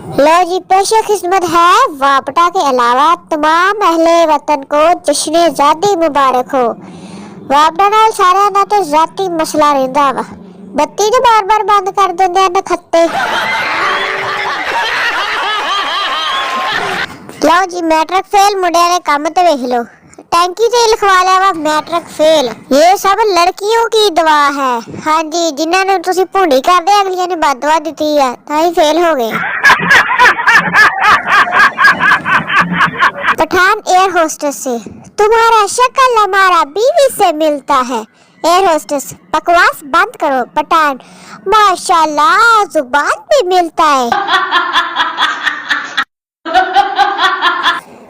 लो जी, पेशे खिदमत है वापटा के अलावा तमाम अहले वतन को जश्न आज़ादी मुबारक हो। वापटा नाल सारिਆਂ ਦਾ ਤੇ ਜ਼ਾਤੀ ਮਸਲਾ ਰਹਿੰਦਾ ਵਾ। ਬੱਤੀ ਨੂੰ ਬਾਰ-ਬਾਰ ਬੰਦ ਕਰ ਦਿੰਦੇ ਆ ਨਖੱਤੇ। लो जी, मैट्रिक फेल मुंडिया ने काम ते वेख लो, टैंकी ते लिखवा लिया वा मैट्रिक फेल। ये सब लड़कियों की दवा है। हाँ जी, जिन्होंने तुसी भूंडी कर दे अगलियां ने बददुआ दी है तां ही फेल हो गए। पठान एयर होस्टेस से, तुम्हारा शक्ल हमारा बीवी से मिलता है। एयर होस्टेस, बकवास बंद करो। पठान, माशाल्लाह जुबान भी मिलता है।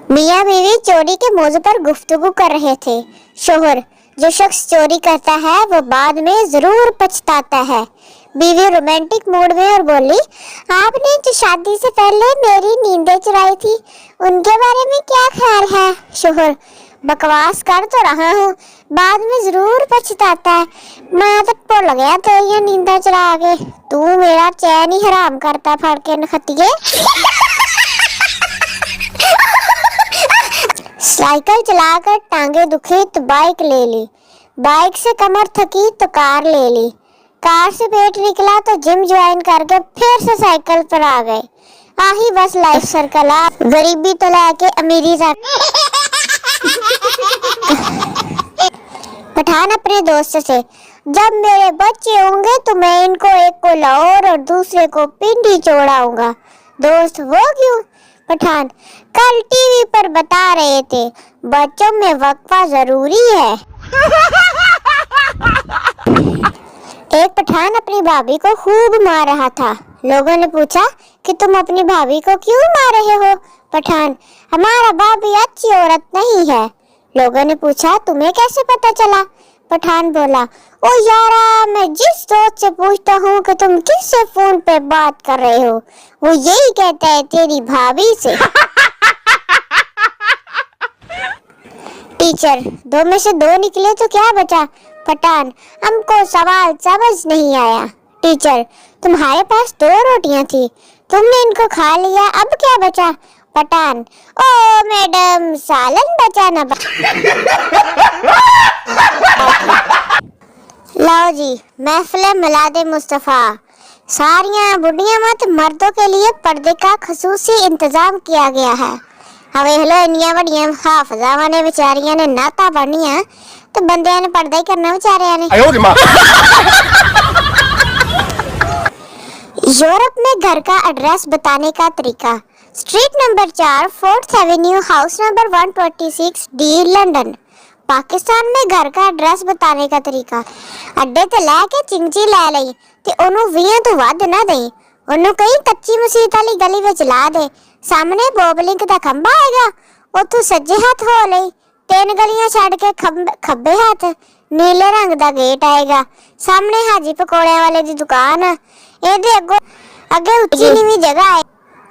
मियाँ बीवी चोरी के मौजू पर गुफ्तगू कर रहे थे। शोहर, जो शख्स चोरी करता है वो बाद में जरूर पछताता है। बीवी रोमांटिक मूड में और बोली, आपने जो शादी से पहले मेरी नींदें चुराई थी उनके बारे में क्या ख्याल है? शोहर, बकवास कर तो रहा हूँ, बाद में जरूर पछताता है। मैं तो भुल गया तेरी नींदा चुरा के, तू मेरा चैन ही हराम करता फड़ के नखत्तिए। साइकिल चलाकर टांगे दुखी तो बाइक ले ली, बाइक से कमर थकी तो कार ले ली, कार से पेट निकला तो जिम ज्वाइन करके फिर से साइकिल पर आ गए। आही बस लाइफ सर्कल आ, गरीबी तो लेके अमीरी तक। पठान अपने दोस्त से, जब मेरे बच्चे होंगे तो मैं इनको एक को लाहौर और दूसरे को पिंडी छोड़ाऊंगा। दोस्त, वो क्यों? पठान, कल टीवी पर बता रहे थे बच्चों में वक्फा जरूरी है। एक पठान अपनी भाभी को खूब मार रहा था। लोगों ने पूछा कि तुम अपनी भाभी को क्यों मार रहे हो? पठान, हमारा भाभी अच्छी औरत नहीं है। लोगों ने पूछा, तुम्हें कैसे पता चला? पठान बोला, ओ यारा, मैं जिस दोस्त से पूछता हूँ कि तुम किससे फोन पे बात कर रहे हो, वो यही कहता है तेरी भाभी से। टीचर, 2 में से 2 निकले तो क्या बचा? पठान, हमको सवाल समझ नहीं आया। टीचर, तुम्हारे पास 2 रोटियां थी, तुमने इनको खा लिया, अब क्या बचा? पठान, ओ मैडम, सालन बचा ना लाओ जी, महफिल मिलादे मुस्तफ़ा। सारियां बुढ़ियां मत मर्दों के लिए पर्दे का खसूसी इंतजाम किया गया है। अब हेलो, इन्नियां बड़ियां हाफजावां ने बेचारियां ने नाता बननियां तो बंदियां ने पर्दा ही करना बेचारियां ने। यूरोप में घर का एड्रेस बताने का तरीका। Street number 4, 4th Avenue, house number 126 D, London. Pakistan में घर का एड्रेस बताने का तरीका। अड्डे ते लैके चिंची लै लई ते ओनू 20 तो वध ना देई, ओनू कहीं कच्ची मसीत वाली गली विच ला दे। सामने बोबलिंक दा खंबा आएगा, ओथों सज्जे हाथ हो लई, 3 गलियां छड़ के खब्बे हाथ नीले रंग दा गेट आएगा। सामने हाजी पकौड़े वाले दी दुकान, एदे अगे उच्ची नीवी जगह है,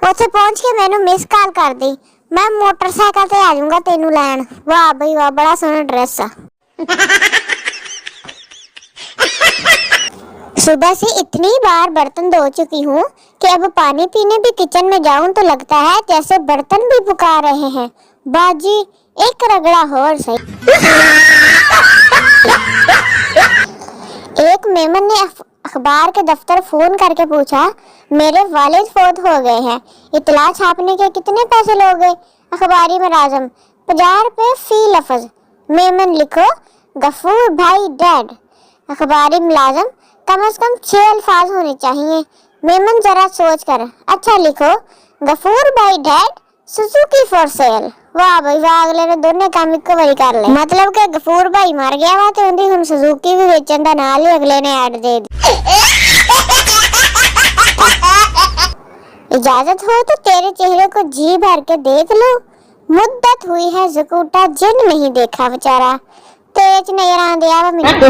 उथे पहुंच के मैनू मिस कॉल कर दी, मैं मोटरसाइकिल ते आ जाऊंगा तेनू लैन। वाह भाई वाह, बड़ा सोहना ड्रेस आ। सुबह से इतनी बार बर्तन धो चुकी हूँ कि अब पानी पीने भी किचन में जाऊं तो लगता है जैसे बर्तन भी पुकार रहे हैं। बाजी, एक रगड़ा और सही। एक मेमन ने अखबार के दफ्तर फोन करके पूछा, मेरे वालिद फौत हो गए हैं, इतला छापने के कितने पैसे लोगे? अखबारी मुलाजिम, 50 रुपए फी लफ्ज। मेमन, लिखो गफूर भाई डैड। अखबारी मुलाजिम, कम से कम 6 अल्फाज होने चाहिए। मेमन, जरा सोच कर, अच्छा लिखो गफूर भाई डैड सुजुकी फॉर सेल। वाह भाई वाह, अगले ने दोनों काम एक बारी कर ले। मतलब कि गफूर भाई मर गया वा ते उन्दी हुन सुजुकी भी बेचन दा नाल ही अगले ने ऐड दे दी। इजाजत हो तो तेरे चेहरे को जी भर के देख लो, मुद्दत हुई है ज़कूटा जिन नहीं देखा बेचारा, तेज नजर आंदिया वा मैनूं।